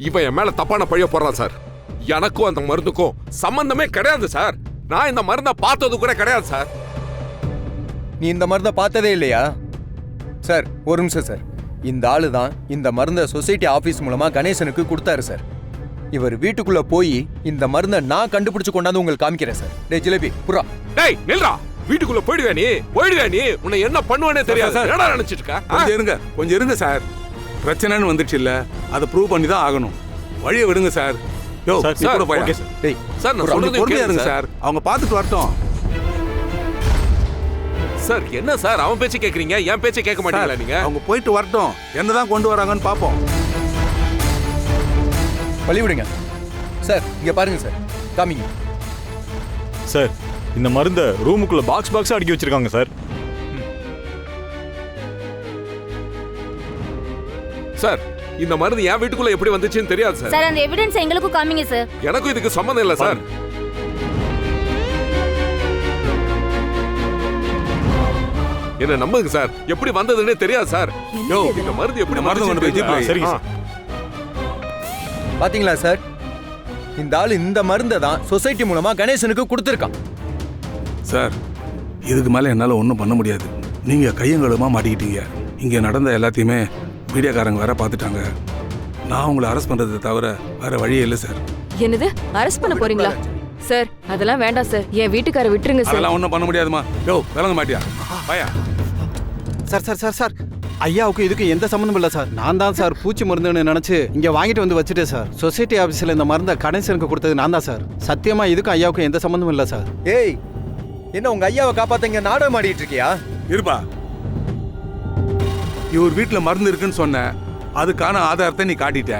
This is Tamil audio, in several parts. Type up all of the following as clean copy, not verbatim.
இவன் என் மேல தப்பான பழிய போடுறான் சார். எனக்கும் அந்த மருந்துக்கும் சம்பந்தமே கிடையாது சார். நான் இந்த மருந்தை பார்த்தது கூட கிடையாது சார். நீ இந்த மருந்தை பார்த்ததே இல்லையா? சார் ஒரு நிமிஷம் சார். இந்த ஆளு தான் இந்த மருந்தை சொசைட்டி ஆபீஸ் மூலமா கணேசனுக்கு கொடுத்தாரு சார். இவர் வீட்டுக்குள்ள போய் இந்த மருந்தை நான் கண்டுபிடிச்சு கொண்டாந்து உங்களுக்கு காமிக்கிறேன் சார். டேய் ஜிலேபி புறா. டேய் நில்றா. வீட்டுக்குள்ள போயிடுவே நீ உன்னை என்ன பண்ணுவானே தெரியாது சார். என்னடா நினைச்சிட்டு இருக்க? கொஞ்சம் இருங்க சார். பிரச்சனைன்னு வந்துச்சு இல்ல, அதை ப்ரூவ் பண்ணி தான் ஆகணும். வழியை விடுங்க சார். யோ நீ கூட போய். டேய் சார் நான் சொல்றது பொறுமையா இருங்க சார். அவங்க பார்த்துட்டு வரட்டும். சார் என்ன சார் அவன் பேச்சு கேக்குறீங்க, என் பேச்சை கேட்க மாட்டீங்களா நீங்க? அவங்க போயிட்டு வரட்டும், என்னதான் கொண்டு வராங்கன்னு பாப்போம். வழி விடுங்க சார். இங்க பாருங்க சார், காமிங்க சார். இந்த மருந்த ரூமுக்குள்ள பாக்ஸ் அடுக்கி வச்சிருக்காங்க சார். சார் இந்த மருந்து என் வீட்டுக்குள்ள எப்படி வந்துச்சுன்னு தெரியாது சார். சார் அந்த எவிடன்ஸ் எங்களுக்கும் காமிங்க சார். எனக்கும் இதுக்கு சம்பந்தம் இல்ல சார். என்ன நம்புங்க சார், எப்படி வந்ததுன்னே தெரியாது சார். யோ இந்த மருந்து எப்படி மருந்து கொண்டு போய் ஜீப்ல. சரிங்க சார். பாத்தீங்களா சார், இந்த ஆளு இந்த மருந்தை தான் சொசைட்டி மூலமா கணேசனுக்கு கொடுத்துருக்கான். சார் இதுக்கு மேல என்னால ஒன்றும் பண்ண முடியாது. நீங்க கையங்களுமா மாட்டிக்கிட்டீங்க. இங்க நடந்த எல்லாத்தையுமே மீடியாக்காரங்க வேற பார்த்துட்டாங்க. நான் உங்களை அரெஸ்ட் பண்றதை தவிர வேற வழியே இல்லை சார். என்னது அரெஸ்ட் பண்ண போறீங்களா சார்? அதெல்லாம் வேண்டாம் சார். என் வீட்டுக்கார விட்டுருங்க சார். அதெல்லாம் ஒன்றும் பண்ண முடியாதுமா. யோ விளங்க மாட்டியா பையா? சார் சார் சார் சார் ஐயாவுக்கு இதுக்கு எந்த சம்மந்தமும் இல்லை சார். நான் தான் சார் பூச்சி மருந்துன்னு நினச்சி இங்கே வாங்கிட்டு வந்து வச்சுட்டேன் சார். சொசைட்டி ஆஃபீஸில் இந்த மருந்தை கணேசனுக்கு கொடுத்தது நான் தான் சார். சத்தியமா இதுக்கும் ஐயாவுக்கும் எந்த சம்மந்தமும் இல்லை சார். ஏய் என்ன உங்க ஐயாவை காப்பாத்த இங்க நாடகம் ஆடிட்டு இருக்கியா? இருப்பா, இவர் வீட்டில் மருந்து இருக்குன்னு சொன்ன, அதுக்கான ஆதாரத்தை நீ காட்டிட்ட.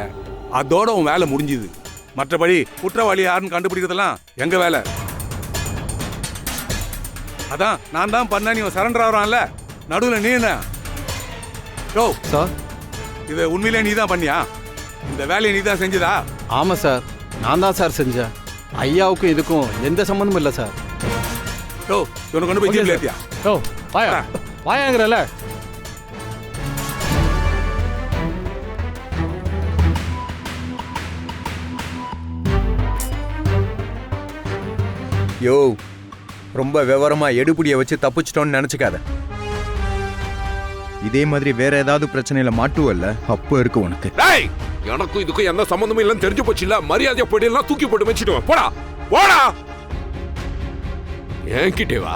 அதோட உன் வேலை முடிஞ்சுது. மற்றபடி குற்றவாளி யாருன்னு கண்டுபிடிக்கிறதெல்லாம் எங்க வேலை. அதான் நான் தான் பண்ண, நீ சரண்டர் ஆகிறான்ல, நடுவில் நீ என்ன? யோ சார் இதை உண்மையிலே நீ தான் பண்ணியா? இந்த வேலையை நீ தான் செஞ்சதா? ஆமாம் சார், நான் தான் சார் செஞ்சேன். ஐயாவுக்கும் இதுக்கும் எந்த சம்மந்தமும் இல்லை சார். யோ இவனை கொண்டு போய் ஜீப்ல ஏத்தியா? யோ வாயா வாயாங்கிறல. யோ ரொம்ப விவரமா எடுபடிய வச்சு தப்பிச்சிட்டோன்னு நினைச்சுக்காத. இதே மாதிரி வேற ஏதாவது பிரச்சனையில மாட்டுவல்ல, அப்போ இருக்கு உனக்கு. டேய் எனக்கும் இதுக்கும் எந்த சம்பந்தமும் இல்லைன்னு தெரிஞ்சு போச்சு இல்ல. மரியாதையா போயிட்டு எல்லாம் தூக்கி போட்டு வச்சுடுவேன். போடா போடா என்கிட்டே வா.